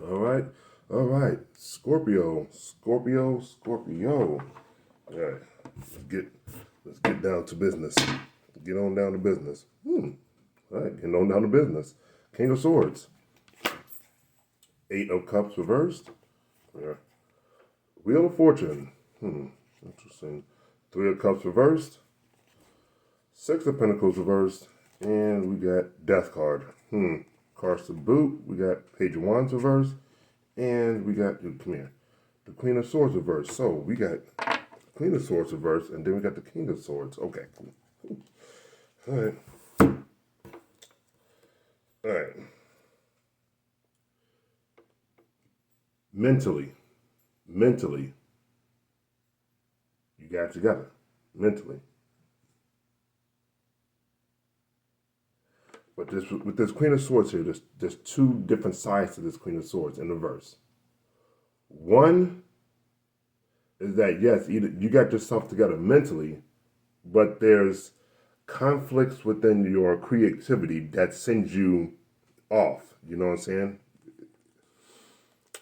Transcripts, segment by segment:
All right. All right. Scorpio. Scorpio. Scorpio. All right. Let's get down to business. Get on down to business. All right. Getting on down to business. King of Swords. Eight of Cups reversed. Yeah. Wheel of Fortune. Interesting. Three of Cups reversed. Six of Pentacles reversed. And we got Death card. Cards to boot. We got Page of Wands reversed. And we got, come here, the Queen of Swords reversed. So we got the Queen of Swords reversed, and then we got the King of Swords. Okay, cool. All right. All right. Mentally, you got it together. Mentally. But with this Queen of Swords here, there's two different sides to this Queen of Swords in the verse. One is that, yes, either you got yourself together mentally, but there's conflicts within your creativity that sends you off. You know what I'm saying?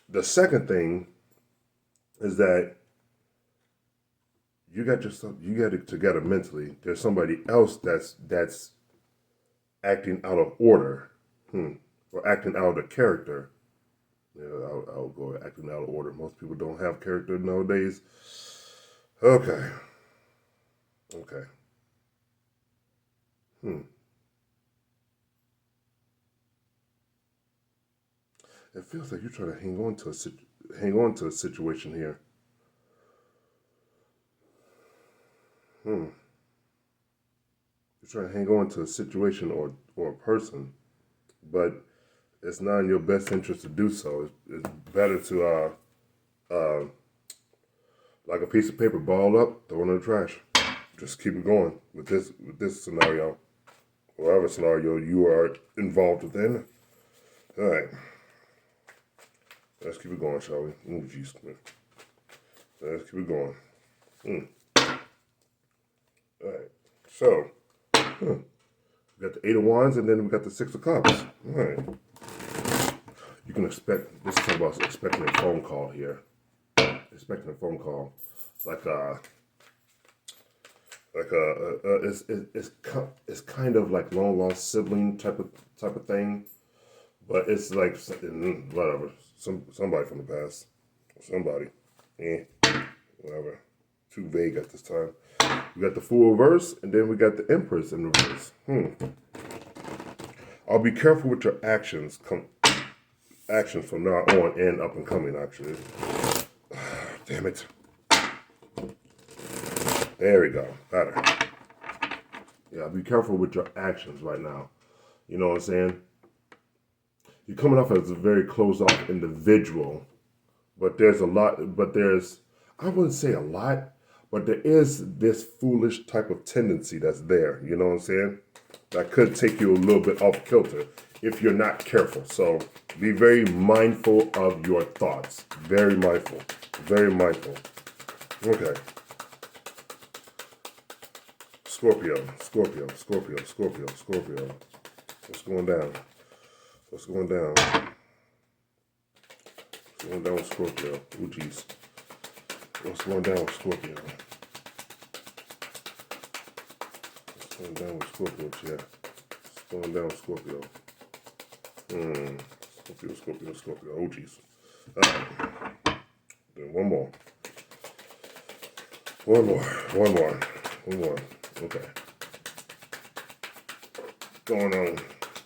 The second thing is that you got it together mentally. There's somebody else that's acting out of order, or acting out of character. Yeah, I'll go acting out of order. Most people don't have character nowadays. Okay. It feels like you're trying to hang on to a situation here. You're trying to hang on to a situation or a person, but it's not in your best interest to do so. It's better to like a piece of paper, ball up, throw it in the trash. Just keep it going with this scenario, whatever scenario you are involved within. All right, let's keep it going, shall we? Oh, jeez, let's keep it going. All right, so we got the Eight of Wands, and then we got the Six of Cups. All right, you can expect this is talking about expecting a phone call here. Expecting a phone call, it's kind of like long lost sibling type of thing, but it's like whatever, somebody from the past, whatever, too vague at this time. We got the Fool reverse, and then we got the Empress in reverse. I'll be careful with your actions from now on and up and coming. Actually, damn it. There we go. Better. Yeah, be careful with your actions right now. You know what I'm saying? You're coming off as a very closed off individual, but I wouldn't say a lot, but there is this foolish type of tendency that's there. You know what I'm saying? That could take you a little bit off kilter if you're not careful. So be very mindful of your thoughts. Very mindful. Very mindful. Okay. Scorpio. What's going down? What's going down with Scorpio? Oh, jeez. What's going down with Scorpio? What's going down with Scorpio, Chair? What's going down with Scorpio? Scorpio. Oh, jeez. Then one more. Okay.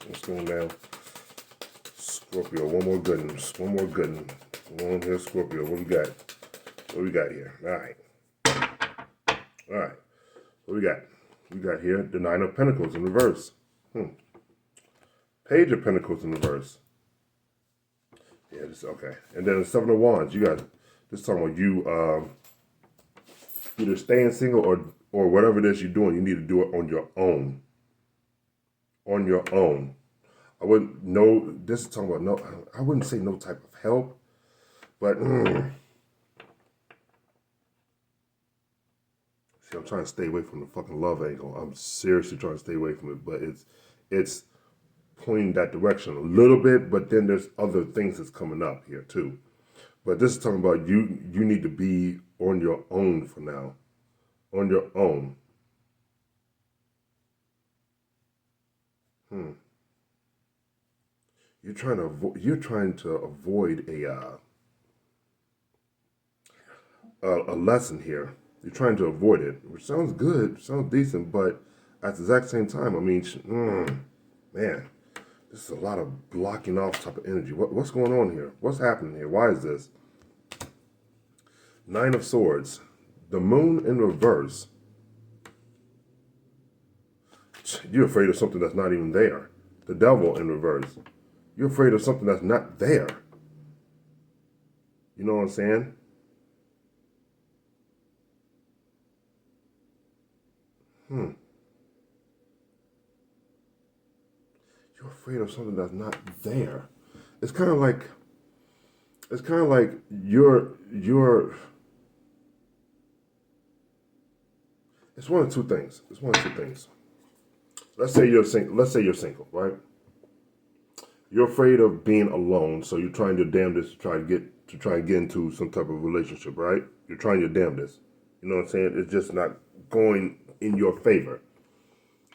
What's going down? Scorpio, one more good one. Come on here, Scorpio. What we got here? All right. What we got? We got here the Nine of Pentacles in reverse. Page of Pentacles in reverse. Yeah, this okay. And then the Seven of Wands. You got this talking about you either staying single or whatever it is you're doing. You need to do it on your own. On your own. I wouldn't know. This is talking about no. I wouldn't say no type of help, but see, I'm trying to stay away from the fucking love angle. I'm seriously trying to stay away from it, but it's pointing that direction a little bit, but then there's other things that's coming up here too. But this is talking about you need to be on your own for now. On your own. You're trying to avoid a lesson here. You're trying to avoid it, which sounds good, sounds decent, but at the exact same time, I mean, man, this is a lot of blocking off type of energy. What's going on here? What's happening here? Why is this? Nine of Swords, the Moon in reverse. You're afraid of something that's not even there. The Devil in reverse. You're afraid of something that's not there. You know what I'm saying? You're afraid of something that's not there. It's kind of like you're it's one of two things. It's one of two things. Let's say you're single. Let's say you're single, right? You're afraid of being alone, so you're trying your damnedest to try and get into some type of relationship, right? You're trying your damnedest. You know what I'm saying? It's just not going in your favor.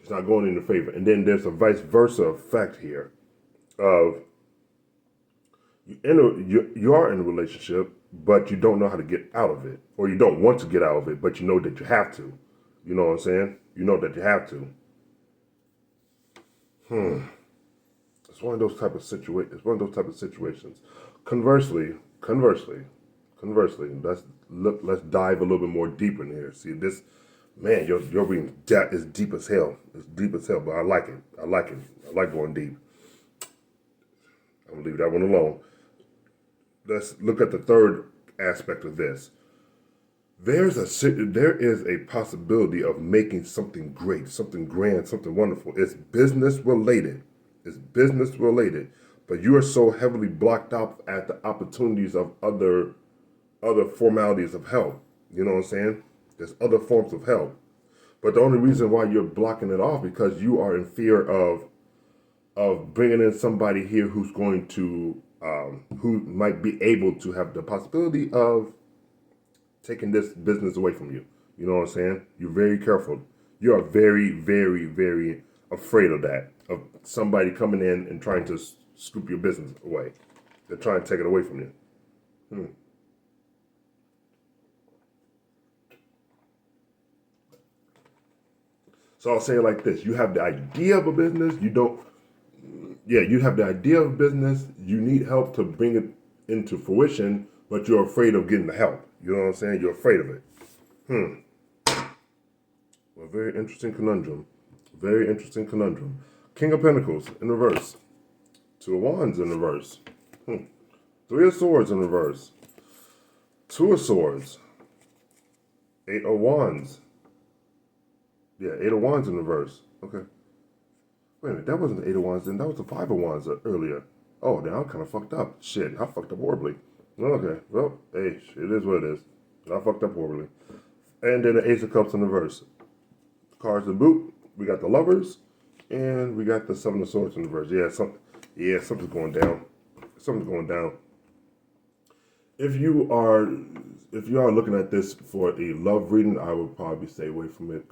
It's not going in your favor. And then there's a vice versa effect here of you are in a relationship, but you don't know how to get out of it, or you don't want to get out of it, but you know that you have to. You know what I'm saying? You know that you have to. It's one of those type of It's one of those type of situations. Conversely, let's dive a little bit more deeper in here. See this, man. Your reading is deep as hell. It's deep as hell, but I like it. I like it. I like going deep. I'm gonna leave that one alone. Let's look at the third aspect of this. There is a possibility of making something great, something grand, something wonderful. It's business related. It's business related, but you are so heavily blocked out at the opportunities of other formalities of help. You know what I'm saying? There's other forms of help, but the only reason why you're blocking it off because you are in fear of bringing in somebody here who's going to who might be able to have the possibility of taking this business away from you. You know what I'm saying? You're very careful. You are very, very, very afraid of that, of somebody coming in and trying to scoop your business away. They're trying to take it away from you. So I'll say it like this. You have the idea of a business. You have the idea of a business. You need help to bring it into fruition, but you're afraid of getting the help. You know what I'm saying? You're afraid of it. Well, very interesting conundrum. Very interesting conundrum. King of Pentacles in reverse. Two of Wands in reverse. Three of Swords in reverse. Two of Swords. Eight of Wands. Yeah, Eight of Wands in reverse. Okay. Wait a minute, that wasn't the Eight of Wands then. That was the Five of Wands earlier. Oh, now I kind of fucked up. Shit, I fucked up horribly. Okay, well, hey, it is what it is. I fucked up horribly. And then the Ace of Cups in reverse. Cards to boot. We got the Lovers, and we got the Seven of Swords in reverse. Something's going down. Something's going down. If you are looking at this for a love reading, I would probably stay away from it.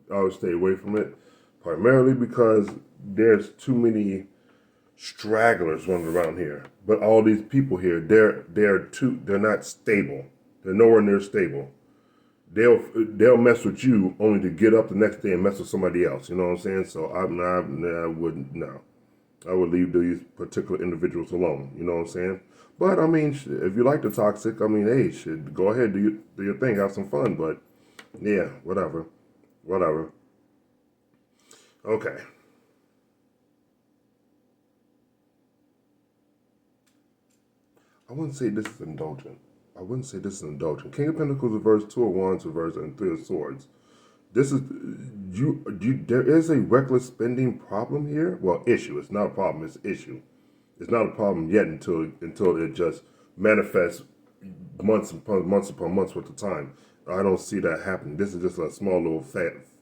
I would stay away from it primarily because there's too many stragglers running around here. But all these people here, they're not stable. They're nowhere near stable. They'll mess with you only to get up the next day and mess with somebody else. You know what I'm saying? So I wouldn't. No, I would leave these particular individuals alone. You know what I'm saying? But I mean, if you like the toxic, I mean, hey, go ahead, do your thing, have some fun. But yeah, whatever. Okay. I wouldn't say this is indulgent. King of Pentacles reverse, Two of Wands reverse, and Three of Swords. This is there is a reckless spending problem here. Well, issue. It's not a problem. It's an issue. It's not a problem yet until it just manifests months upon months worth of time. I don't see that happening. This is just a small little phase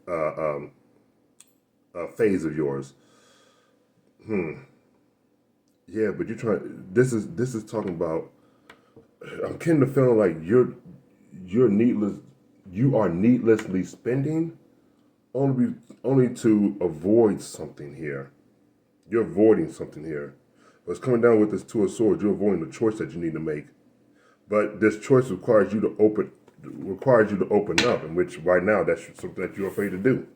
of yours. Yeah, but you're trying. This is talking about. I'm getting the feeling like you're needless. You are needlessly spending only to avoid something here. You're avoiding something here. But it's coming down with this two of swords. You're avoiding the choice that you need to make. But this choice requires you to open up, in which right now that's something that you're afraid to do.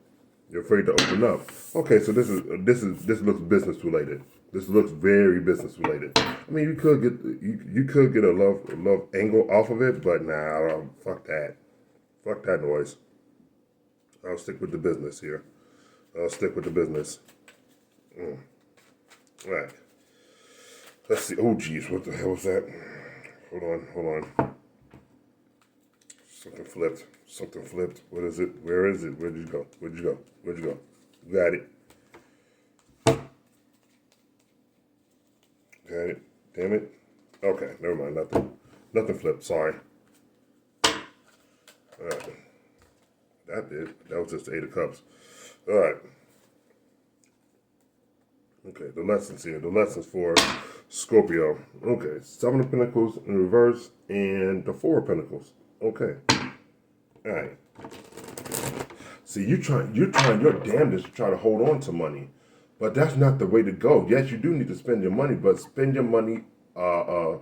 You're afraid to open up. Okay, so this looks business related. This looks very business related. I mean, you could get a love angle off of it, but nah, fuck that. Fuck that noise. I'll stick with the business here. I'll stick with the business. All right. Let's see. Oh, geez, what the hell was that? Hold on. Something flipped. Something flipped. What is it? Where is it? Where'd you go? Where'd you go? Where'd you go? You got it. Got it. Damn it. Okay, never mind. Nothing flipped. Sorry. All right. That was just the Eight of Cups. All right. Okay, the lessons here. The lessons for Scorpio. Okay, Seven of Pentacles in reverse and the Four of Pentacles. Okay. All right. See, you're your damnedest to try to hold on to money, but that's not the way to go. Yes, you do need to spend your money, but spend your money. I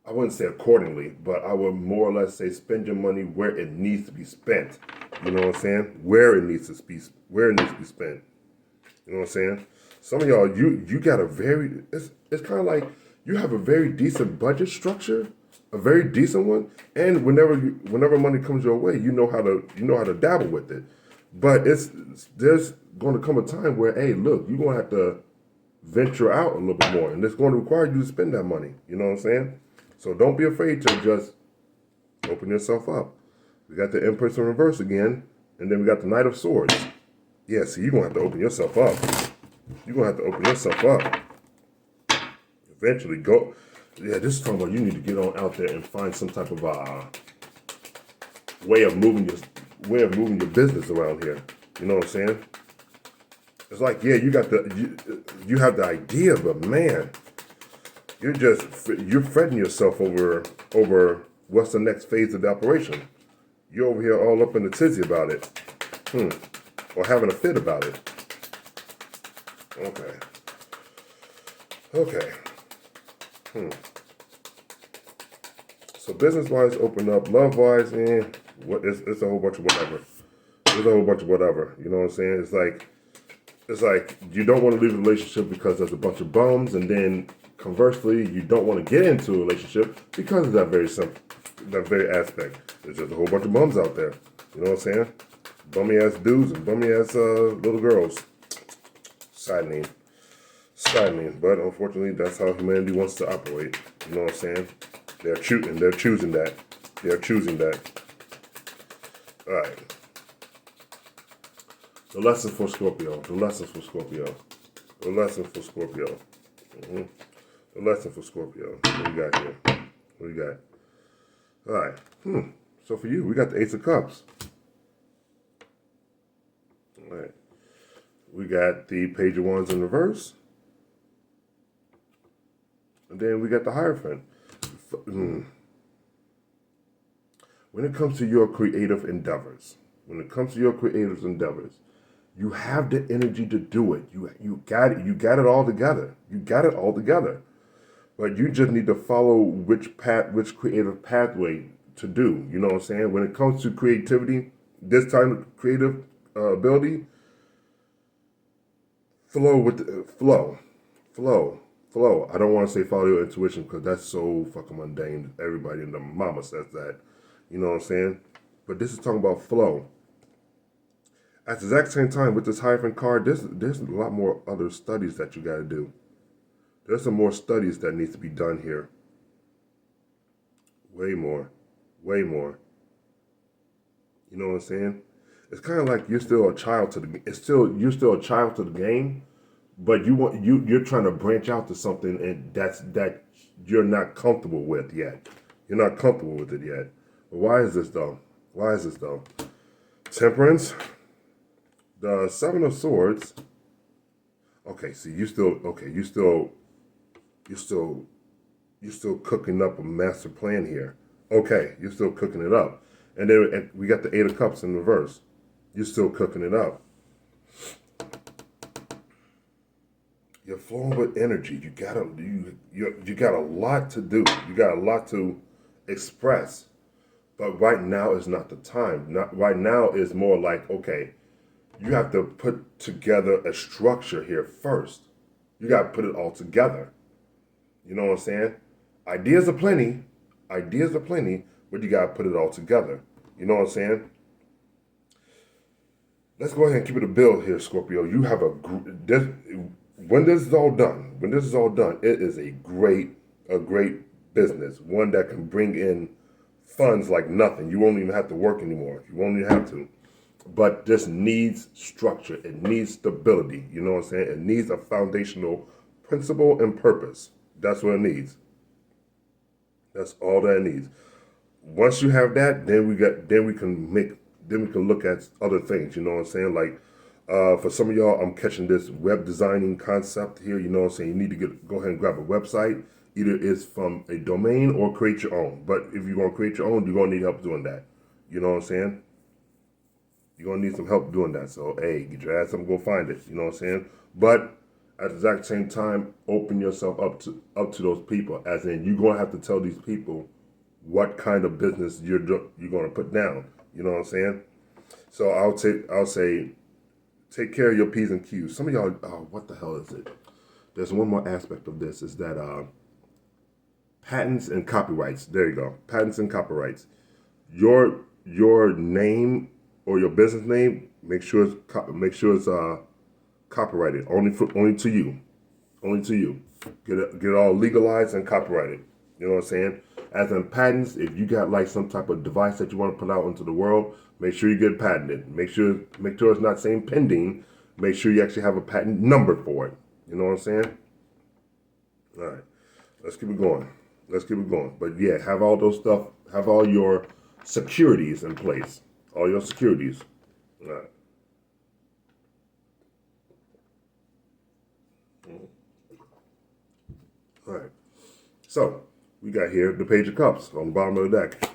wouldn't say accordingly, but I would more or less say spend your money where it needs to be spent. You know what I'm saying? Where it needs to be spent. You know what I'm saying? Some of y'all, you got a very, it's kind of like you have a very decent budget structure, a very decent one, and whenever money comes your way, you know how to dabble with it. But there's going to come a time where, hey, look, you're going to have to venture out a little bit more, and it's going to require you to spend that money. You know what I'm saying? So don't be afraid to just open yourself up. We got the Empress in reverse again, and then we got the Knight of Swords. Yeah, see, you're going to have to open yourself up. You're going to have to open yourself up. Eventually go. Yeah, this is talking about you need to get on out there and find some type of way of moving your business around here. You know what I'm saying? It's like, yeah, you have the idea, but man, you're fretting yourself over what's the next phase of the operation. You're over here all up in the tizzy about it. Or having a fit about it. Okay. So business-wise, open up. Love-wise, it's a whole bunch of whatever. There's a whole bunch of whatever. You know what I'm saying? It's like you don't want to leave a relationship because there's a bunch of bums, and then conversely, you don't want to get into a relationship because of that very aspect. There's just a whole bunch of bums out there. You know what I'm saying? Bummy ass dudes and bummy ass little girls. Saddening. But unfortunately, that's how humanity wants to operate. You know what I'm saying? They're choosing that. All right. The lesson for Scorpio. The lesson for Scorpio. The lesson for Scorpio. What do you got here? What do you got? All right. So for you, we got the Ace of Cups. All right. We got the Page of Wands in reverse. And then we got the Hierophant. When it comes to your creative endeavors, you have the energy to do it. You got it. You got it all together. But you just need to follow which creative pathway to do. You know what I'm saying? When it comes to creativity, this time of creative ability, flow with the flow. I don't want to say follow your intuition because that's so fucking mundane. Everybody and the mama says that. You know what I'm saying? But this is talking about flow. At the exact same time, with this Hierophant card, there's a lot more other studies that you got to do. There's some more studies that needs to be done here. Way more. You know what I'm saying? It's kind of like you're still a child to the. You're still a child to the game, but you're trying to branch out to something and that you're not comfortable with yet. You're not comfortable with it yet. But why is this though? Temperance. The Seven of Swords. Okay, see, you're still cooking up a master plan here. Okay, you're still cooking it up. And we got the Eight of Cups in reverse. You're still cooking it up. You're flowing with energy. You got a lot to do. You got a lot to express. But right now is not the time. Not right now is more like, okay, you have to put together a structure here first. You got to put it all together. You know what I'm saying? Ideas are plenty. Ideas are plenty, but you got to put it all together. You know what I'm saying? Let's go ahead and keep it a bill here, Scorpio. You have when this is all done, it is a great business. One that can bring in funds like nothing. You won't even have to work anymore. You won't even have to. But this needs structure. It needs stability. You know what I'm saying? It needs a foundational principle and purpose. That's what it needs. That's all that it needs. Once you have that, then we can look at other things. You know what I'm saying? Like for some of y'all, I'm catching this web designing concept here. You know what I'm saying? You need to go ahead and grab a website. Either it's from a domain or create your own. But if you're gonna create your own, you're gonna need help doing that. You know what I'm saying? You're gonna need some help doing that. So hey, get your ass up and go find it. You know what I'm saying? But at the exact same time, open yourself up to those people. As in, you're gonna have to tell these people what kind of business you're gonna put down. You know what I'm saying? So I'll say take care of your P's and Q's. Some of y'all, what the hell is it? There's one more aspect of this is that patents and copyrights. There you go. Patents and copyrights. Your name or your business name, make sure it's copyrighted. Only to you. Only to you. Get it all legalized and copyrighted. You know what I'm saying? As in patents, if you got like some type of device that you want to put out into the world, make sure you get it patented. Make sure it's not saying pending. Make sure you actually have a patent number for it. You know what I'm saying? All right. Let's keep it going. But yeah, have all your securities in place. All your securities. All right. All right. So, we got here the Page of Cups on the bottom of the deck.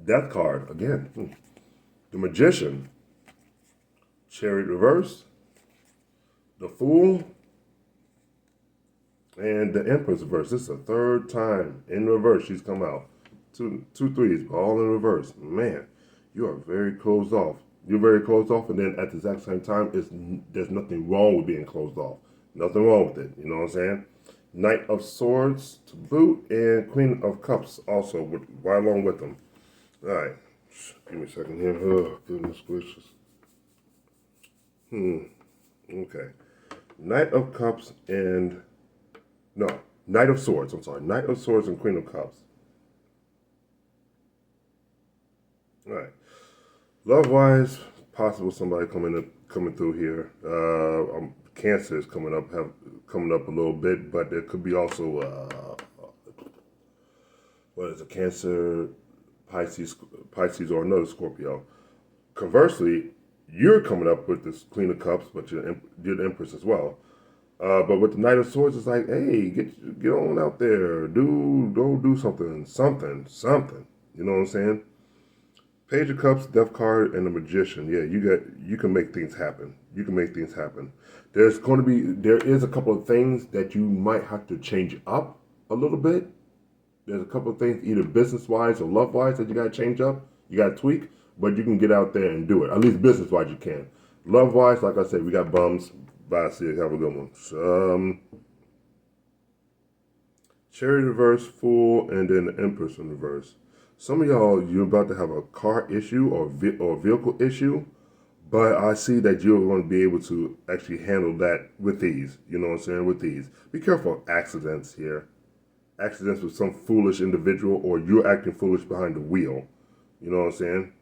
Death card, again. The Magician. Chariot reverse. The Fool. And the Empress reverse. This is the third time in reverse she's come out. Two threes, all in reverse. Man, you are very closed off. You're very closed off, and then at the exact same time, there's nothing wrong with being closed off. Nothing wrong with it. You know what I'm saying? Knight of Swords to boot, and Queen of Cups also, right along with them. All right. Give me a second here. Oh, goodness gracious. Okay. Knight of Cups and... No, Knight of Swords. I'm sorry. Knight of Swords and Queen of Cups. All right. Love-wise, possible somebody coming through here. Cancer is coming up a little bit, but there could be also what is it? Cancer, Pisces, or another Scorpio. Conversely, you're coming up with this Queen of Cups, but you're the Empress as well. But with the Knight of Swords, it's like, hey, get on out there, go do something. You know what I'm saying? Page of Cups, Death card, and the Magician. Yeah, you can make things happen. You can make things happen. There is a couple of things that you might have to change up a little bit. There's a couple of things, either business-wise or love-wise, that you got to change up. You got to tweak, but you can get out there and do it. At least business-wise, you can. Love-wise, like I said, we got bums. Bye, see you. Have a good one. Chariot reverse, Fool, and then the Empress in reverse. Some of y'all, you're about to have a car issue or vehicle issue, but I see that you're going to be able to actually handle that with ease. You know what I'm saying? With ease. Be careful of accidents here. Accidents with some foolish individual, or you're acting foolish behind the wheel. You know what I'm saying?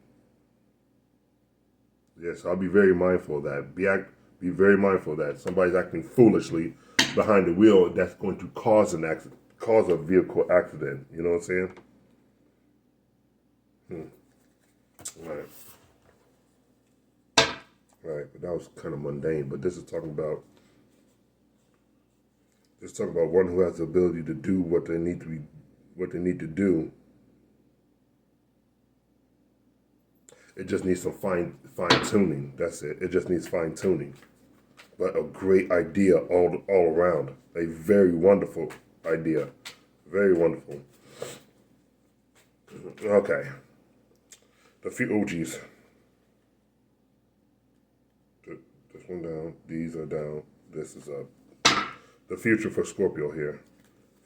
Yes, I'll be very mindful of that. Be very mindful of that. Somebody's acting foolishly behind the wheel that's going to cause a vehicle accident. You know what I'm saying? Right. Right, but that was kind of mundane. But this is talking about Let's talk about one who has the ability to do what they need to do. It just needs some fine tuning. That's it. It just needs fine tuning. But a great idea all around. A very wonderful idea. Very wonderful. Okay. The few OGs. This one down. These are down. This is up. The future for Scorpio here.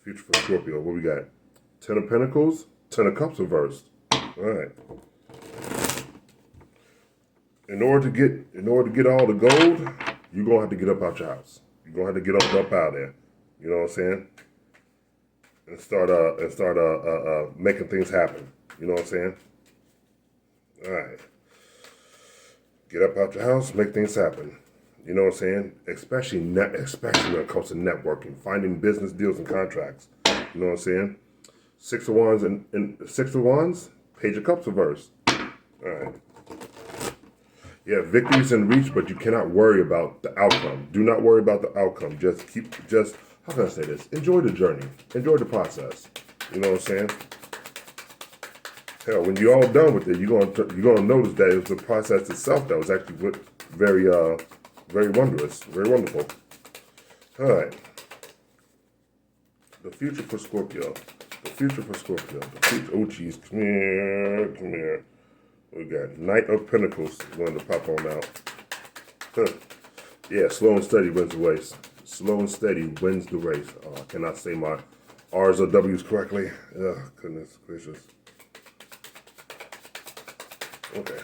Future for Scorpio. What we got? Ten of Pentacles. Ten of Cups reversed. All right. In order to get all the gold, you're gonna have to get up out your house. You're gonna have to get up out there. You know what I'm saying? And start making things happen. You know what I'm saying? All right. Get up out your house, make things happen. You know what I'm saying? Especially when it comes to networking, finding business deals and contracts. You know what I'm saying? Six of Wands and Six of Wands, Page of Cups reversed. All right. Yeah, victory's in reach, but you cannot worry about the outcome. Do not worry about the outcome. Just how can I say this? Enjoy the journey. Enjoy the process. You know what I'm saying? Hell, when you're all done with it, you're gonna notice that it was the process itself that was actually very very wondrous, very wonderful. All right. The future for Scorpio. The future for Scorpio. The future. Oh, geez. Come here. We got Knight of Pentacles wanting to pop on out. Huh. Yeah, slow and steady wins the race. Slow and steady wins the race. Oh, I cannot say my R's or W's correctly. Oh, goodness gracious. Okay.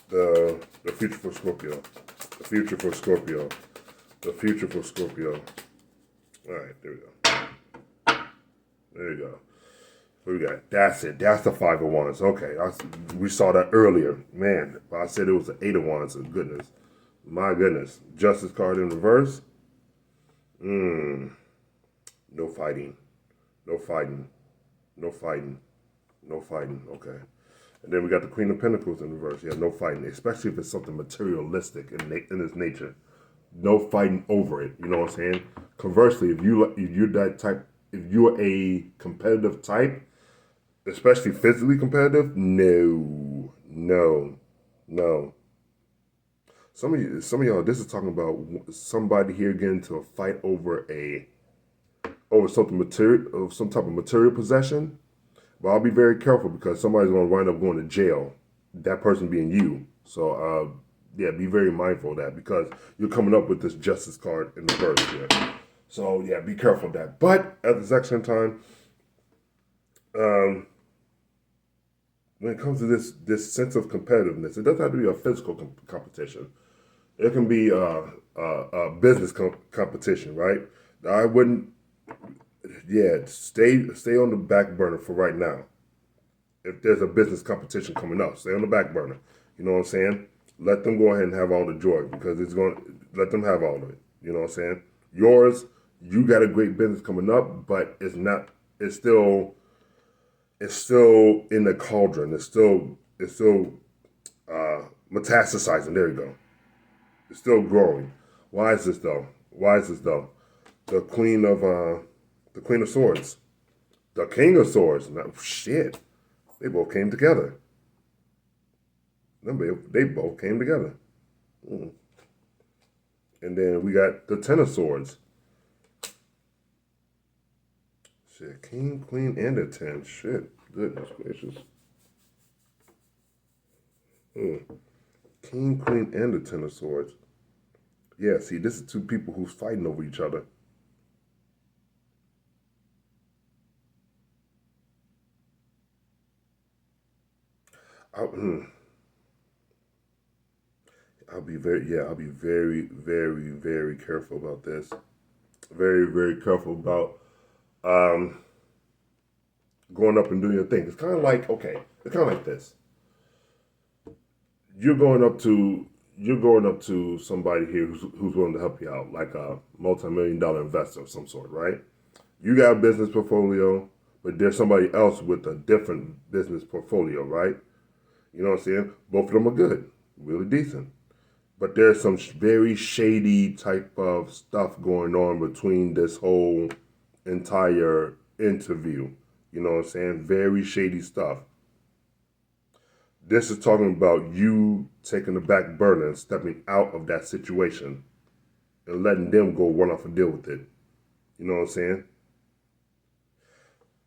The future for Scorpio. The future for Scorpio. The future for Scorpio. All right, there we go. There you go. What we got? That's it. That's the Five of Wands. Okay, we saw that earlier. Man, I said it was the Eight of Wands. So goodness. My goodness. Justice card in reverse. No fighting. No fighting. No fighting. No fighting. Okay. And then we got the Queen of Pentacles in reverse. Yeah, no fighting. Especially if it's something materialistic in its nature. No fighting over it. You know what I'm saying? Conversely, if you're that type, if you're a competitive type, especially physically competitive, no. Some of y'all, this is talking about somebody here getting into a fight over some type of material possession. But I'll be very careful because somebody's going to wind up going to jail. That person being you. So yeah, be very mindful of that because you're coming up with this Justice card in reverse here. So yeah, be careful of that. But at the exact same time, when it comes to this sense of competitiveness, it doesn't have to be a physical competition. It can be a business competition, right? I wouldn't, yeah, stay on the back burner for right now. If there's a business competition coming up, stay on the back burner. You know what I'm saying? Let them go ahead and have all the joy because let them have all of it. You know what I'm saying? Yours, you got a great business coming up, but it's still in the cauldron. It's still metastasizing. There you go. It's still growing. Why is this though? The Queen of Swords, the King of Swords. Now, shit, they both came together. They both came together. And then we got the Ten of Swords. Shit, King, Queen, and the Ten. Shit, goodness gracious. King, Queen, and the Ten of Swords. Yeah, see, this is two people who's fighting over each other. I'll be very, very, very careful about this. Very, very careful about going up and doing your thing. It's kind of like, okay, it's kind of like this. You're going up to somebody here who's willing to help you out, like a multi-million-dollar investor of some sort, right? You got a business portfolio, but there's somebody else with a different business portfolio, right? You know what I'm saying? Both of them are good, really decent. but there's some very shady type of stuff going on between this whole entire interview. You know what I'm saying? Very shady stuff. This is talking about you taking the back burner and stepping out of that situation and letting them go run off and deal with it. You know what I'm saying?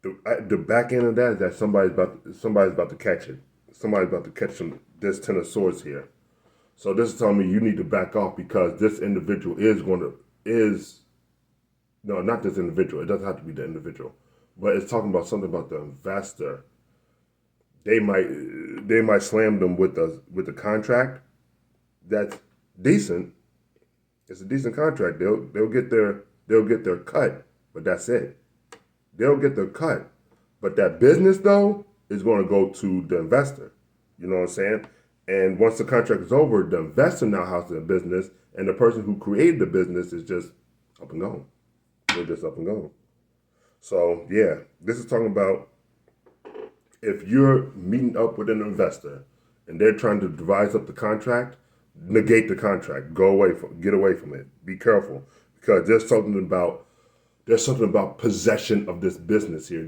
The back end of that is that somebody's about to catch it. Somebody's about to catch this Ten of Swords here. So this is telling me you need to back off because this individual is no, not this individual. It doesn't have to be the individual, but it's talking about something about the investor. They might slam them with the contract. That's decent. It's a decent contract. They'll get their cut, but that's it. They'll get their cut, but that business though is going to go to the investor. You know what I'm saying? And once the contract is over, the investor now has the business, and the person who created the business is just up and gone. They're just up and gone. So yeah, this is talking about if you're meeting up with an investor and they're trying to devise up the contract, negate the contract. Get away from it. Be careful because there's something about possession of this business here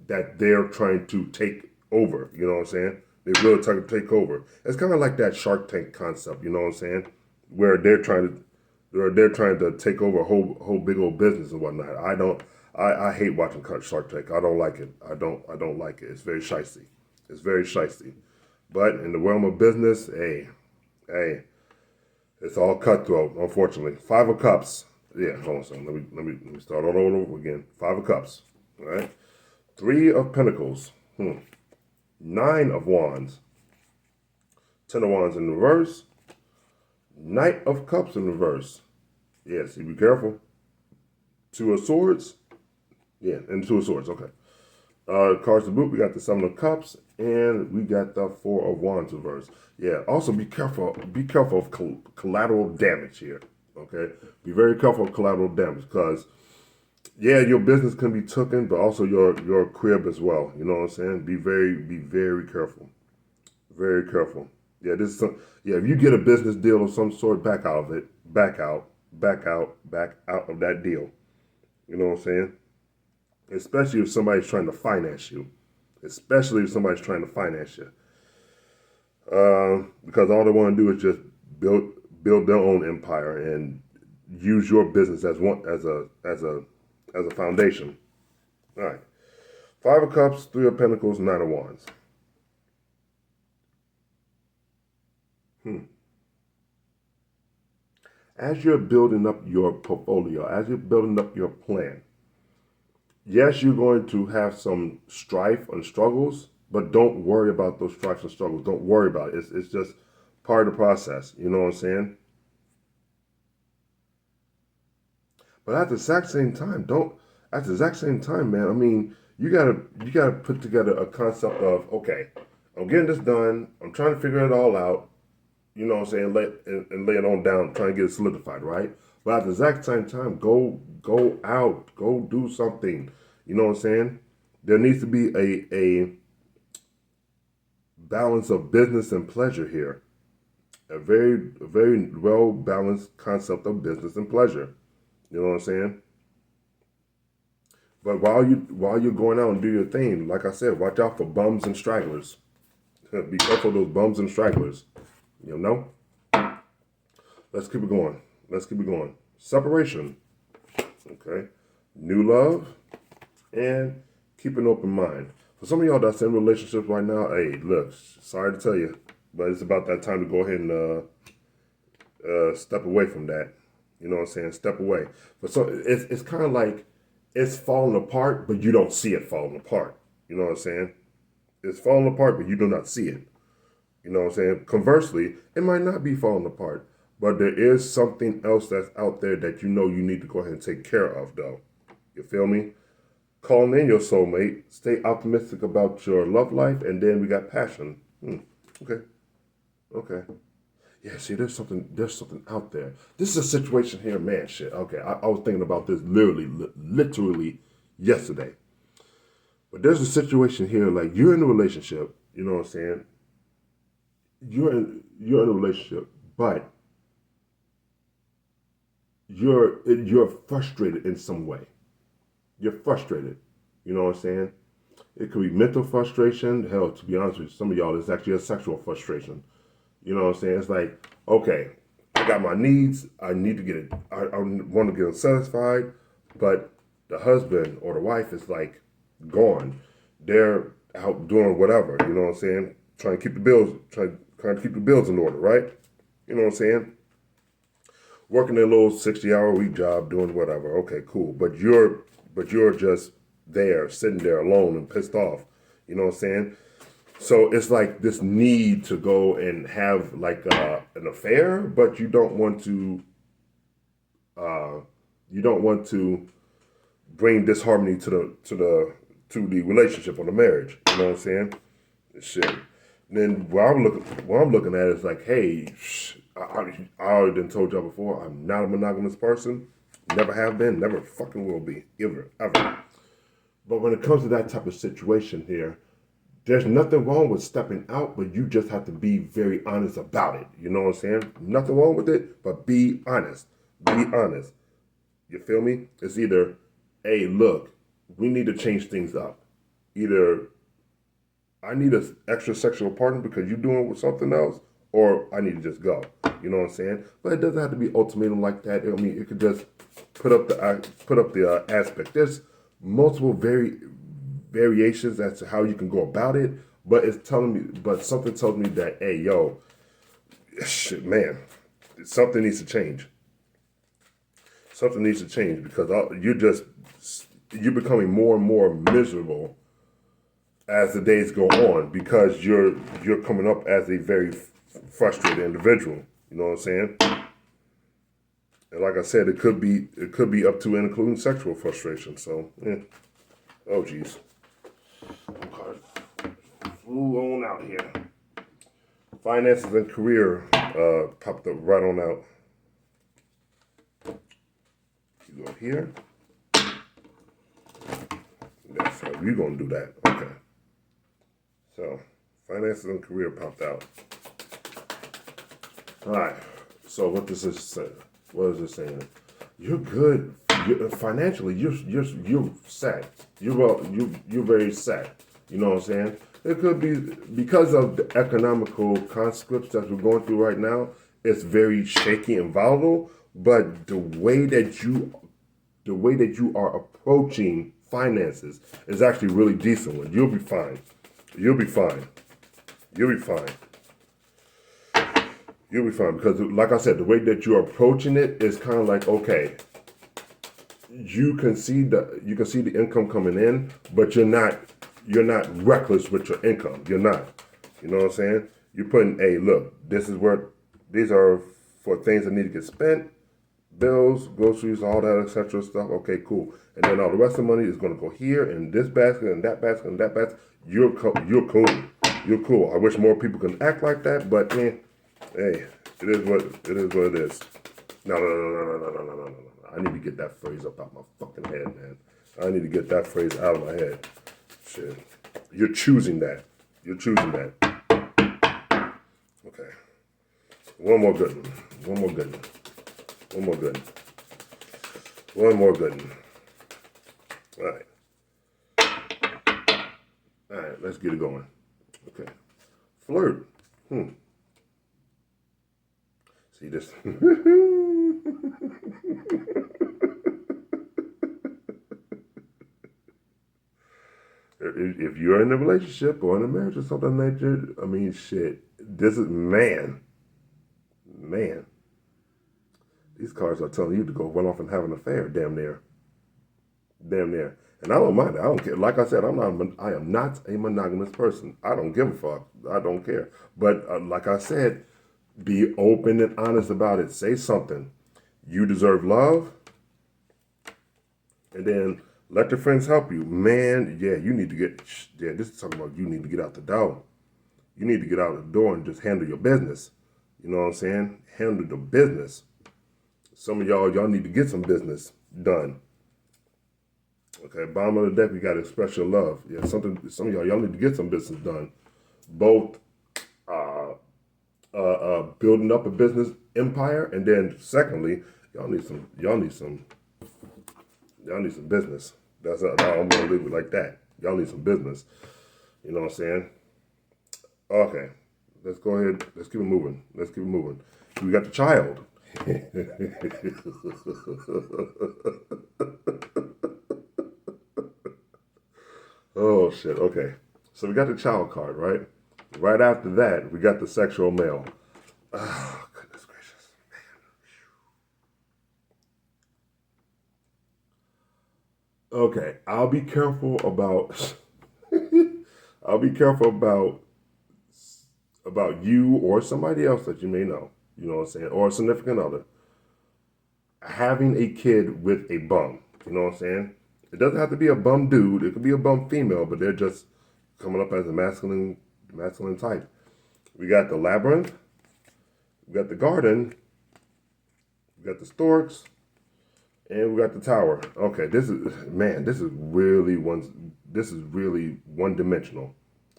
that they're trying to take over. You know what I'm saying? They're really trying to take over. It's kind of like that Shark Tank concept. You know what I'm saying? Where they're trying to take over a whole big old business and whatnot. I hate watching Shark Tank. I don't like it. I don't like it. It's very shysty. It's very shysty. But in the realm of business, hey, it's all cutthroat. Unfortunately, Five of Cups. Yeah, hold on a second. Let me start all over again. Five of Cups. All right. Three of Pentacles. Nine of Wands. Ten of Wands in reverse. Knight of Cups in reverse. Yeah, see, be careful. Two of Swords. Yeah, and Two of Swords. Okay. Cards to boot, we got the Seven of Cups, and we got the Four of Wands reverse. Yeah, also be careful. Be careful of collateral damage here. Okay, be very careful of collateral damage because, yeah, your business can be taken, but also your crib as well. You know what I'm saying? Be very careful. Very careful. Yeah, yeah, if you get a business deal of some sort, back out of it. Back out of that deal. You know what I'm saying? Especially if somebody's trying to finance you. Especially if somebody's trying to finance you. Because all they want to do is just build their own empire and use your business as a foundation. All right. Five of Cups, Three of Pentacles, Nine of Wands. As you're building up your portfolio, as you're building up your plan, yes, you're going to have some strife and struggles, but don't worry about those strifes and struggles. Don't worry about it. It's just part of the process. You know what I'm saying? But at the exact same time, man, I mean, you gotta put together a concept of, okay, I'm getting this done. I'm trying to figure it all out. You know what I'm saying? Lay it on down, trying to get it solidified, right? But at the exact same time, go out, go do something. You know what I'm saying? There needs to be a balance of business and pleasure here. A very well balanced concept of business and pleasure. You know what I'm saying? But while you're going out and do your thing, like I said, watch out for bums and stragglers. Be careful of those bums and stragglers. You know? Let's keep it going. Separation. Okay. New love. And keep an open mind. For some of y'all that's in relationships right now, hey, look, sorry to tell you, but it's about that time to go ahead and step away from that. You know what I'm saying? Step away. But so it's kind of like it's falling apart, but you don't see it falling apart. You know what I'm saying? It's falling apart, but you do not see it. You know what I'm saying? Conversely, it might not be falling apart, but there is something else that's out there that you know you need to go ahead and take care of, though. You feel me? Calling in your soulmate, stay optimistic about your love life, and then we got passion. Okay. Yeah, see, there's something out there. This is a situation here, man, shit. Okay, I was thinking about this literally yesterday. But there's a situation here, like you're in a relationship, you know what I'm saying? You're in a relationship, but you're frustrated in some way. You're frustrated. You know what I'm saying? It could be mental frustration. Hell, to be honest with you, some of y'all, it's actually a sexual frustration. You know what I'm saying? It's like, okay, I got my needs. I need to get it. I want to get them satisfied, but the husband or the wife is like gone. They're out doing whatever. You know what I'm saying? Trying to keep the bills, trying to keep the bills in order, right? You know what I'm saying? Working a little 60-hour week job, doing whatever. Okay, cool. But you're just there, sitting there alone and pissed off. You know what I'm saying? So it's like this need to go and have like an affair, but you don't want to. You don't want to bring disharmony to the relationship or the marriage. You know what I'm saying? Shit. And then what I'm looking at is like, hey, I already done told y'all before, I'm not a monogamous person. Never have been, never fucking will be, ever. But when it comes to that type of situation here, there's nothing wrong with stepping out, but you just have to be very honest about it. You know what I'm saying? Nothing wrong with it, but be honest. Be honest. You feel me? It's either, hey, look, we need to change things up. Either I need an extra sexual partner because you're doing with something else, or I need to just go. You know what I'm saying? But it doesn't have to be ultimatum like that. I mean, it could just put up the aspect. There's multiple variations as to how you can go about it, but something tells me that, hey, yo, shit, man, something needs to change. Something needs to change because you're becoming more and more miserable as the days go on because you're coming up as a very frustrated individual. You know what I'm saying? And like I said, it could be up to and including sexual frustration. So, yeah. Oh, geez. Okay. Flew on out here. Finances and career popped up right on out. You go here. That's how you're going to do that. Okay. So, finances and career popped out. All right. So, what does this say? What is it saying? You're good. Financially, you're set. You're very set. You know what I'm saying? It could be because of the economical conscripts that we're going through right now. It's very shaky and volatile. But the way that you are approaching finances is actually really decent one. You'll be fine. You'll be fine. You'll be fine. You'll be fine because, like I said, the way that you're approaching it is kind of like, okay, you can see the income coming in, but you're not reckless with your income. You're not. You know what I'm saying? You're putting, hey, look, these are for things that need to get spent, bills, groceries, all that, etc. stuff. Okay, cool. And then all the rest of the money is going to go here in this basket and that basket and that basket. You're cool. You're cool. I wish more people can act like that, but hey, it is what it is. No. I need to get that phrase up out my fucking head, man. I need to get that phrase out of my head. Shit. You're choosing that. You're choosing that. Okay. One more good one. One more good one. One more good one. One more good one. All right. All right, let's get it going. Okay. Flirt. See this? If you're in a relationship or in a marriage or something like that, I mean, shit. This is, man. These cards are telling you to go run off and have an affair, damn near. And I don't mind it. I don't care. Like I said, I am not a monogamous person. I don't give a fuck. I don't care. But like I said, be open and honest about it. Say something. You deserve love. And then let your friends help you. Man, yeah, this is talking about you need to get out the door. You need to get out the door and just handle your business. You know what I'm saying? Handle the business. Some of y'all need to get some business done. Okay, bottom of the deck, we got to express your love. Yeah, some of y'all need to get some business done. Both building up a business empire, and then secondly, y'all need some business. That's how I'm gonna leave it like that. Y'all need some business. You know what I'm saying? Okay, let's go ahead. Let's keep it moving. We got the child. Oh shit. Okay, so we got the child card, right? Right after that, we got the sexual male. Oh goodness gracious. Okay, I'll be careful about. I'll be careful about you or somebody else that you may know. You know what I'm saying, or a significant other having a kid with a bum. You know what I'm saying? It doesn't have to be a bum dude. It could be a bum female, but they're just coming up as a masculine type. We got the labyrinth. We got the garden. We got the storks. And we got the tower. Okay, this is really one dimensional.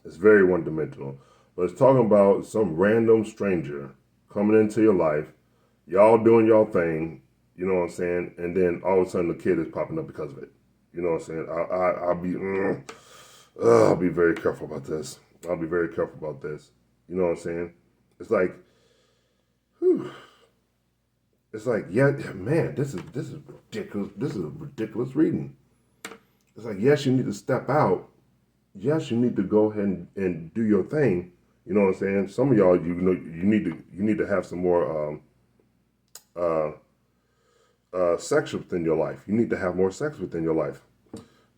It's very one dimensional. But it's talking about some random stranger coming into your life, y'all doing y'all thing, you know what I'm saying? And then all of a sudden the kid is popping up because of it. You know what I'm saying? I'll be very careful about this. I'll be very careful about this. You know what I'm saying? It's like, whew. It's like, yeah, man, this is ridiculous. This is a ridiculous reading. It's like, yes, you need to step out. Yes, you need to go ahead and do your thing. You know what I'm saying? Some of y'all, you need to have some more sex within your life. You need to have more sex within your life.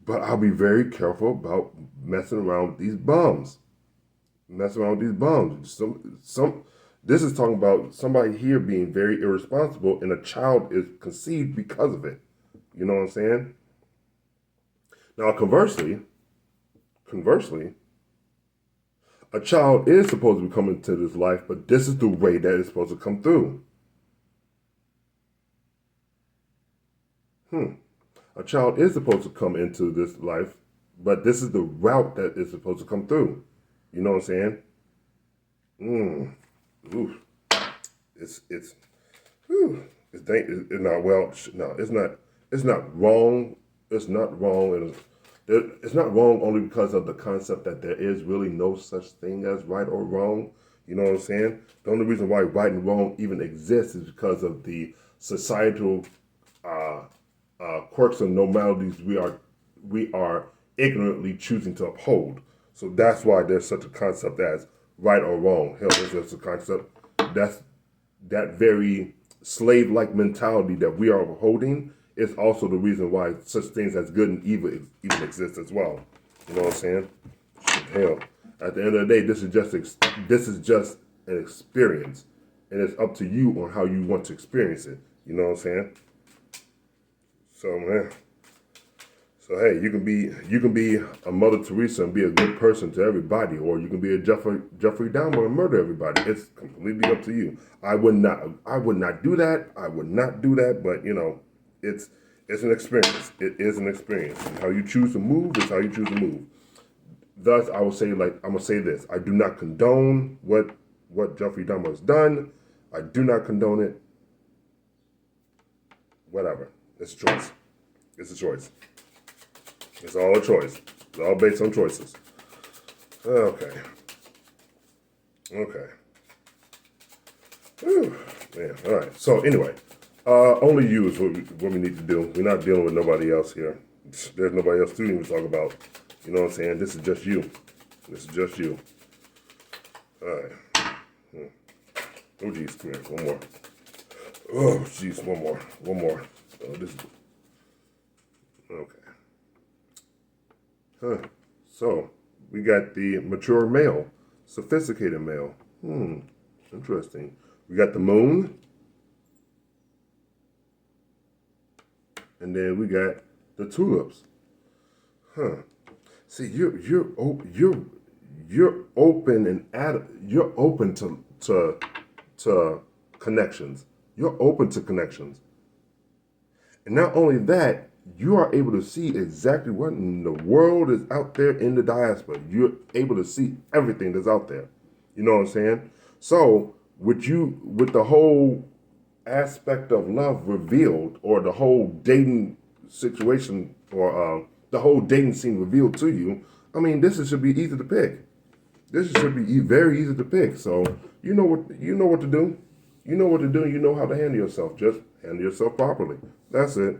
But I'll be very careful about messing around with these bums. This is talking about somebody here being very irresponsible, and a child is conceived because of it. You know what I'm saying? Now, conversely, a child is supposed to be coming to this life, but this is the way that it's supposed to come through. A child is supposed to come into this life, but this is the route that is supposed to come through. You know what I'm saying? Oof. It's not wrong. It's not wrong. It's not wrong only because of the concept that there is really no such thing as right or wrong. You know what I'm saying? The only reason why right and wrong even exists is because of the societal quirks and normalities we are ignorantly choosing to uphold. So that's why there's such a concept as right or wrong. Hell, there's just a concept that very slave-like mentality that we are holding is also the reason why such things as good and evil even exist as well. You know what I'm saying? Hell, at the end of the day, this is just an experience, and it's up to you on how you want to experience it. You know what I'm saying? So man, hey, you can be a Mother Teresa and be a good person to everybody, or you can be a Jeffrey Dahmer and murder everybody. It's completely up to you. I would not do that. But you know, it's an experience. It is an experience. And how you choose to move is how you choose to move. Thus, I will say, like, I'm gonna say this: I do not condone what Jeffrey Dahmer has done. I do not condone it. Whatever. It's a choice. It's a choice. It's all a choice. It's all based on choices. Okay. Whew. Man, all right. So anyway, only you is what we need to do. We're not dealing with nobody else here. There's nobody else to even talk about. You know what I'm saying? This is just you. All right. Oh, geez, come here. One more. Oh, jeez, one more. Oh, this is... Okay. So, we got the mature male, sophisticated male. Interesting. We got the moon. And then we got the tulips. See, you're open and you're open to connections. You're open to connections. And not only that, you are able to see exactly what in the world is out there in the diaspora. You're able to see everything that's out there. You know what I'm saying? So with the whole aspect of love revealed, or the whole dating situation, or the whole dating scene revealed to you, I mean, should be easy to pick. This should be very easy to pick. So you know what to do. You know what to do. You know how to handle yourself. Just handle yourself properly. That's it.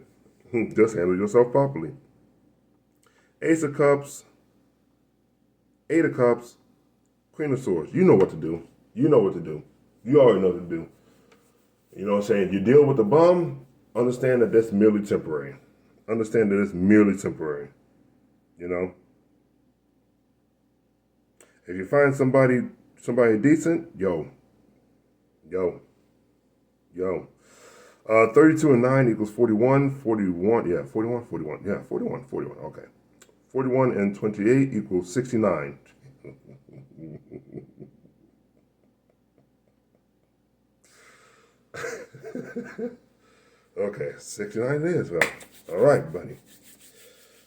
Just handle yourself properly. Ace of Cups, Eight of Cups, Queen of Swords. You know what to do. You know what to do. You already know what to do. You know what I'm saying? You deal with the bum, understand that that's merely temporary. Understand that it's merely temporary. You know? If you find somebody decent, yo. 32 and 9 equals 41. 41, yeah, 41, 41. Yeah, 41, 41, okay. 41 and 28 equals 69. Okay, 69 it is. Well, all right, buddy.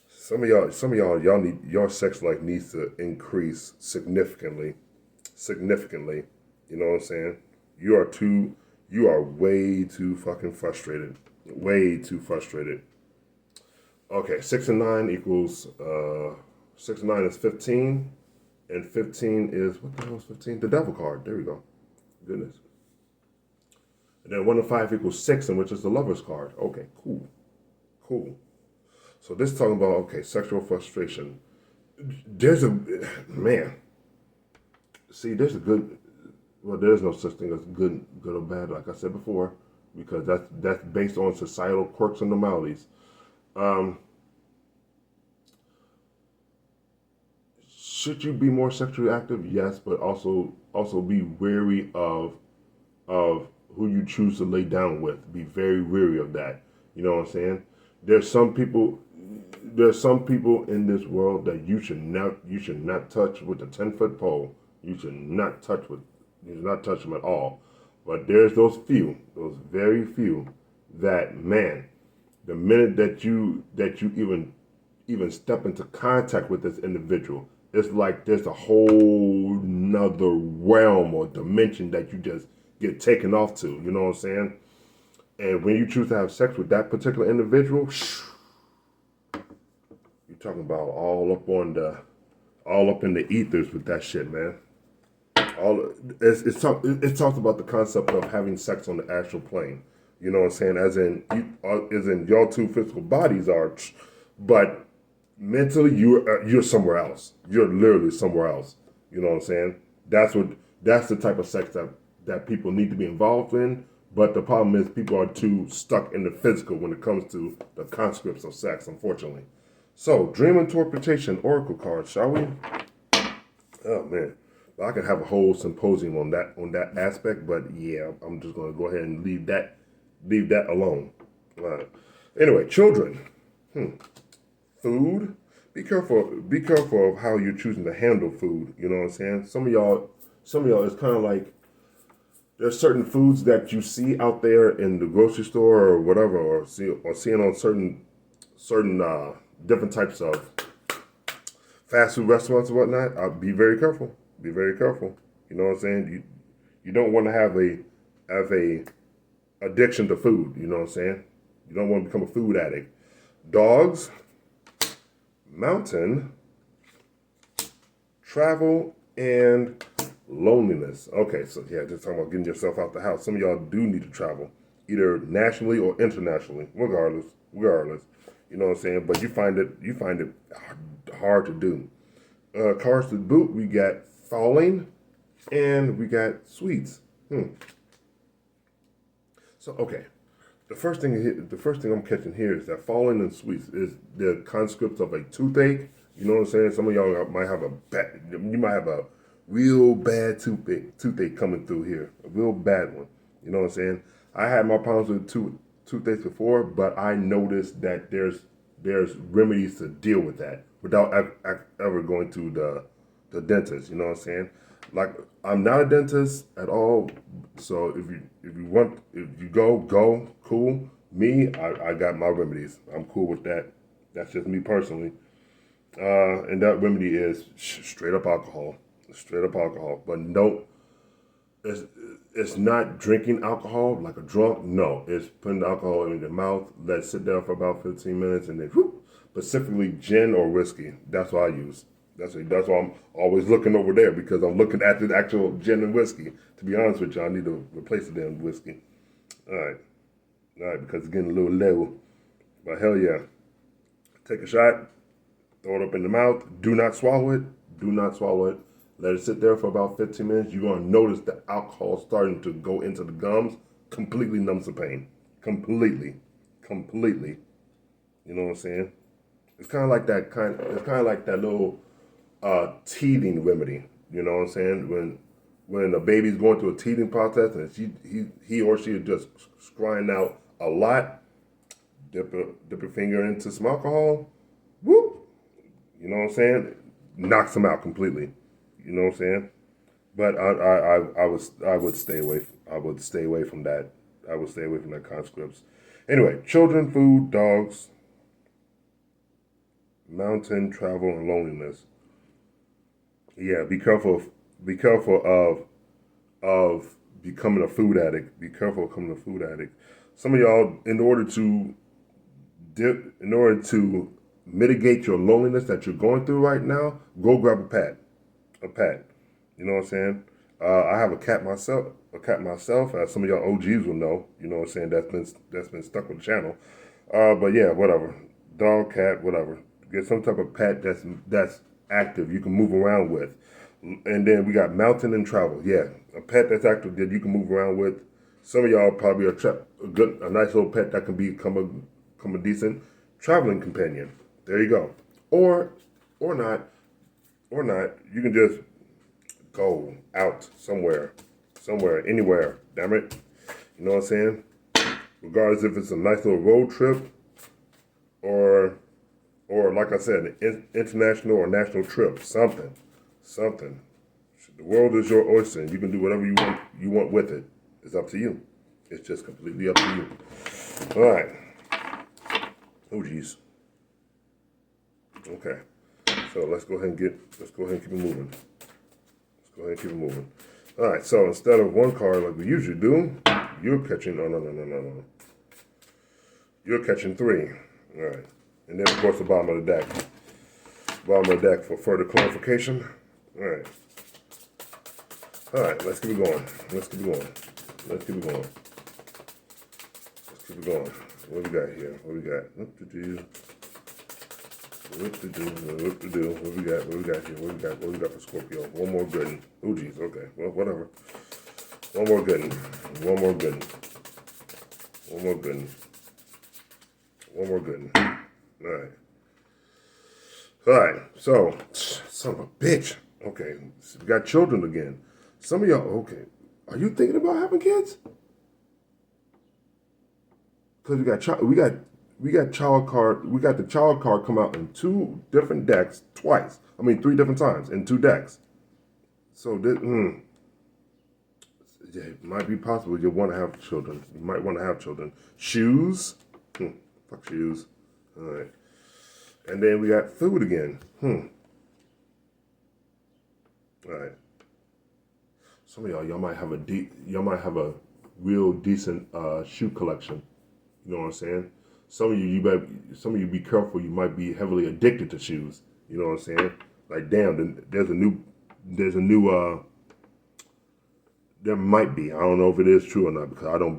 Some of y'all need, your sex life needs to increase significantly. Significantly. You know what I'm saying? You are way too fucking frustrated. Way too frustrated. Okay, 6 and 9 equals 6 and 9 is 15. And 15 is, what the hell is 15? The devil card. There we go. Goodness. And then 1 and 5 equals 6, and which is the lover's card. Okay, cool. Cool. So this is talking about, okay, sexual frustration. There's a, man. See, there's a good, well, there's no such thing as good or bad, like I said before, because that's based on societal quirks and normalities. Should you be more sexually active? Yes, but also be wary of who you choose to lay down with. Be very wary of that. You know what I'm saying? There's some people in this world that you should not touch with a 10-foot pole. You should not touch them at all. But there's those very few, that, man, the minute that you even step into contact with this individual, it's like there's a whole nother realm or dimension that you just get taken off to. You know what I'm saying? And when you choose to have sex with that particular individual, you're talking about all up in the ethers with that shit, man. It talks about the concept of having sex on the astral plane. You know what I'm saying? As in your two physical bodies are, but mentally you're somewhere else. You're literally somewhere else. You know what I'm saying? That's the type of sex that people need to be involved in. But the problem is people are too stuck in the physical when it comes to the conscripts of sex, unfortunately. So, dream interpretation oracle cards, shall we? Oh man, I could have a whole symposium on that aspect, but yeah, I'm just gonna go ahead and leave that alone. Anyway, children, food. Be careful of how you're choosing to handle food. You know what I'm saying? Some of y'all, it's kind of like there's certain foods that you see out there in the grocery store or whatever, or seeing on certain different types of fast food restaurants and whatnot. Be very careful. Be very careful. You know what I'm saying? You don't want to have a addiction to food. You know what I'm saying? You don't want to become a food addict. Dogs, mountain, travel, and loneliness. Okay, so yeah, just talking about getting yourself out the house. Some of y'all do need to travel, either nationally or internationally, regardless. You know what I'm saying? But you find it hard to do. Cards to boot, we got falling, and we got sweets. So okay, the first thing I'm catching here is that falling and sweets is the conscript of a toothache. You know what I'm saying? Some of y'all might have a real bad toothache coming through here, a real bad one. You know what I'm saying? I had my problems with toothaches before, but I noticed that there's remedies to deal with that without ever going to the dentist. You know what I'm saying? Like, I'm not a dentist at all, so if you go, cool. Me, I got my remedies. I'm cool with that. That's just me personally. And that remedy is straight up alcohol. But don't. it's, it's not drinking alcohol like a drunk. No, it's putting the alcohol in your mouth, let it sit there for about 15 minutes, and then whoop, specifically gin or whiskey. That's what I use. That's why I'm always looking over there, because I'm looking at the actual gin and whiskey. To be honest with you, I need to replace the damn whiskey. All right, because it's getting a little low. But hell yeah, take a shot, throw it up in the mouth. Do not swallow it. Do not swallow it. Let it sit there for about 15 minutes. You're going to notice the alcohol starting to go into the gums. Completely numbs the pain. Completely. You know what I'm saying? It's kind of like that little teething remedy. You know what I'm saying? When a baby's going through a teething process and he or she is just crying out a lot, dip your finger into some alcohol, whoop. You know what I'm saying? Knocks them out completely. You know what I'm saying? But I would stay away. I would stay away from that. I would stay away from that conscripts. Anyway, children, food, dogs, mountain travel, and loneliness. Yeah, be careful. Be careful of becoming a food addict. Be careful of becoming a food addict. Some of y'all, in order to mitigate your loneliness that you're going through right now, go grab a pet. A pet. You know what I'm saying? I have a cat myself. As some of y'all OGs will know. You know what I'm saying? That's been stuck with the channel. But yeah, whatever. Dog, cat, whatever. Get some type of pet that's active. You can move around with. And then we got mountain and travel. Yeah, a pet that's active that you can move around with. Some of y'all probably a nice little pet that can become a decent traveling companion. There you go. Or not. You can just go out somewhere, anywhere. Damn it. You know what I'm saying? Regardless if it's a nice little road trip or like I said, an international or national trip. Something. The world is your oyster, and you can do whatever you want with it. It's up to you. It's just completely up to you. All right. Oh geez. Okay. So let's go ahead and keep it moving. All right. So instead of one card like we usually do, you're catching. No. You're catching 3. All right. And then of course the bottom of the deck. For further clarification. All right. Let's keep it going. What we got here? What we got? What to do? What we got here? What we got for Scorpio? One more good one. Oh geez, okay. Well, whatever. One more good one. All right. So, son of a bitch. Okay, so we got children again. Some of y'all, okay. Are you thinking about having kids? Because we got the child card come out in 2 different decks twice. 3 different times in 2 decks. So this, yeah, it might be possible you want to have children. You might want to have children. Shoes, fuck shoes. All right, and then we got food again. All right. Some of y'all might have a real decent shoe collection. You know what I'm saying? Some of you be careful. You might be heavily addicted to shoes. You know what I'm saying? Like damn, there's a new there might be. I don't know if it is true or not because I don't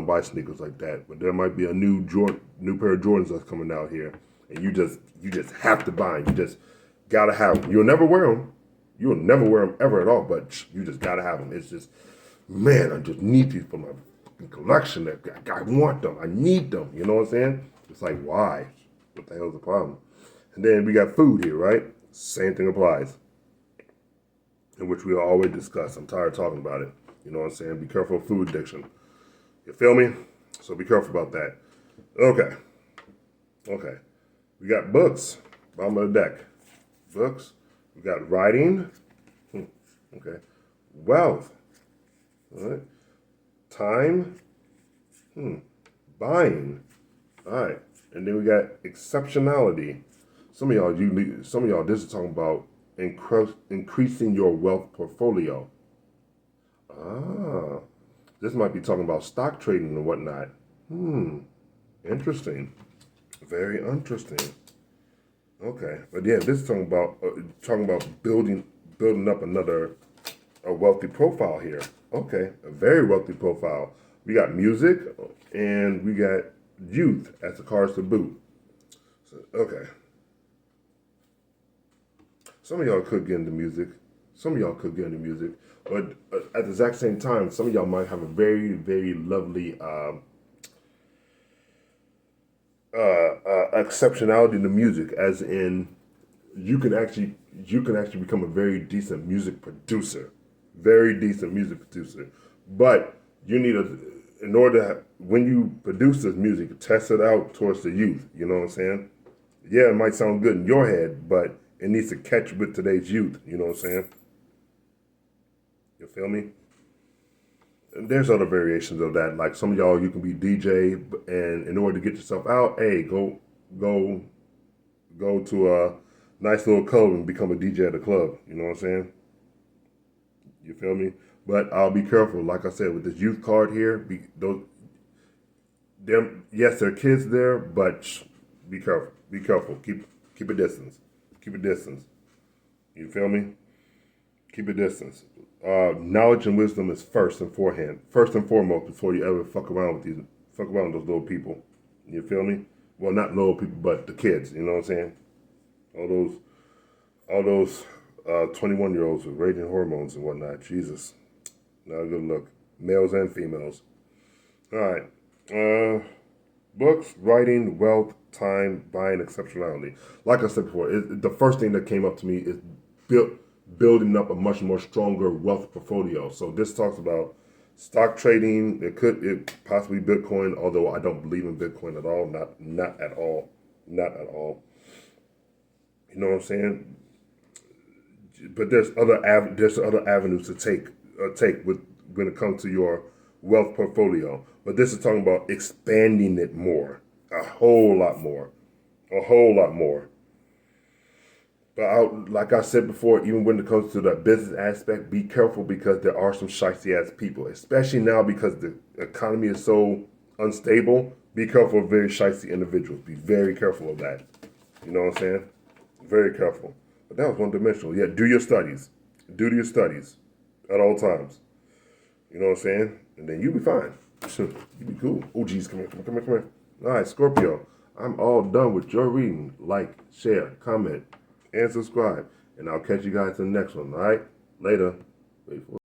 buy sneakers like that. But there might be a new pair of Jordans that's coming out here, and you just have to buy them. You just gotta have them. You'll never wear them. You'll never wear them ever at all. But you just gotta have them. It's just, man, I just need these for my fucking collection. I want them. I need them. You know what I'm saying? It's like, why? What the hell's the problem? And then we got food here, right? Same thing applies. In which we always discuss. I'm tired of talking about it. You know what I'm saying? Be careful of food addiction. You feel me? So be careful about that. Okay. We got books. Bottom of the deck. Books. We got writing. Okay. Wealth. All right. Time. Buying. All right. And then we got exceptionality. Some of y'all, this is talking about increasing your wealth portfolio. Ah, this might be talking about stock trading and whatnot. Interesting. Very interesting. Okay, but yeah, this is talking about building up another a wealthy profile here. Okay, a very wealthy profile. We got music and we got youth as the cards to boot. So, okay, some of y'all could get into music. Some of y'all could get into music, but at the exact same time, some of y'all might have a very, very lovely exceptionality to music, as in you can actually become a very decent music producer, very decent music producer. But you need in order to, when you produce this music, test it out towards the youth. You know what I'm saying? Yeah, it might sound good in your head, but it needs to catch with today's youth. You know what I'm saying? You feel me? And there's other variations of that. Like some of y'all, you can be DJ, and in order to get yourself out, hey, go go to a nice little club and become a DJ at a club. You know what I'm saying? You feel me? But I'll be careful. Like I said, with this youth card here, yes, there are kids there, but be careful. Be careful. Keep a distance. Keep a distance. You feel me? Keep a distance. Knowledge and wisdom is first and foremost before you ever fuck around with those little people. You feel me? Well, not little people, but the kids. You know what I'm saying? All those, all those 21-year-olds with raging hormones and whatnot. Jesus, not a good look. Males and females. All right. Books, writing, wealth, time, buying, exceptionality. Like I said before, the first thing that came up to me is build, building up a much more stronger wealth portfolio. So this talks about stock trading. It possibly Bitcoin, although I don't believe in Bitcoin at all. Not at all. Not at all. You know what I'm saying? But there's other avenues to take with when it comes to your wealth portfolio. But this is talking about expanding it more, a whole lot more, a whole lot more. But like I said before, even when it comes to the business aspect, be careful because there are some shifty ass people, especially now because the economy is so unstable. Be careful of very shifty individuals. Be very careful of that. You know what I'm saying? Very careful. But that was one dimensional. Yeah, do your studies. Do your studies at all times. You know what I'm saying? And then you'll be fine. You'll be cool. Oh, geez, come here. All right, Scorpio. I'm all done with your reading. Like, share, comment, and subscribe. And I'll catch you guys in the next one. All right? Later. Wait for